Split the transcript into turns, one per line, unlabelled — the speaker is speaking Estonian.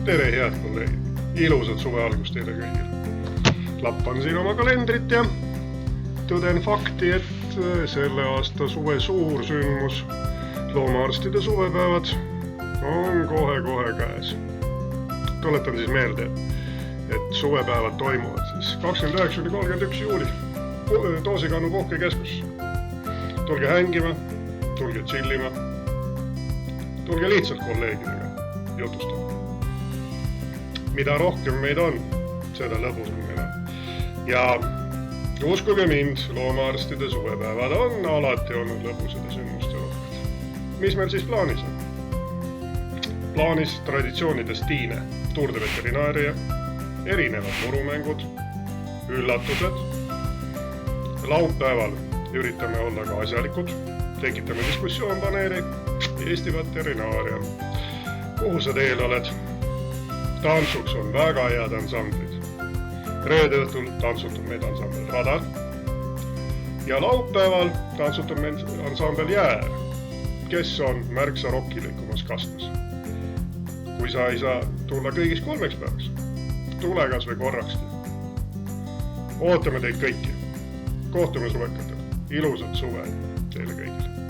Tere head kolleegid, ilusat suve algust teile kõigile. Lappan siin oma kalendrit ja tõden fakti, et selle aasta suve suur sündmus, loomaarstide suvepäevad, on kohe käes. Tuletan siis meelde, et suvepäevad toimuvad siis 29.–31. juuli Toosikannu puhkekeskus. Tulge hängima, tulge chillima, tulge lihtsalt kolleegidega jutustama. Mida rohkem meid on, seda lõbusam meil on. Ja uskuge mind, loomaarstide suvepäevad on alati olnud lõbusad ja sündmuste rohked. Mis meil siis plaanis on? Plaanis traditsioonidest tiine, Tour de Veterinaaria, erinevad murumängud, üllatused. Laupäeval üritame olla ka asjalikud, tekitame diskussioonpaneeli Eesti Veterinaaria. Kuhu sa teel oled? Tantsuks on väga head ansamblid. Reede õhtul tantsutab meid ansambel Radar. Ja laupäeval tantsutab meid ansambel Jäär, kes on märksa rokkilikumas kastmes. Kui sa ei saa tulla kõigis 3 päevaks, tule kas või korrakski. Ootame teid kõiki. Kohtume suvekatel. Ilusat suve teile kõigile.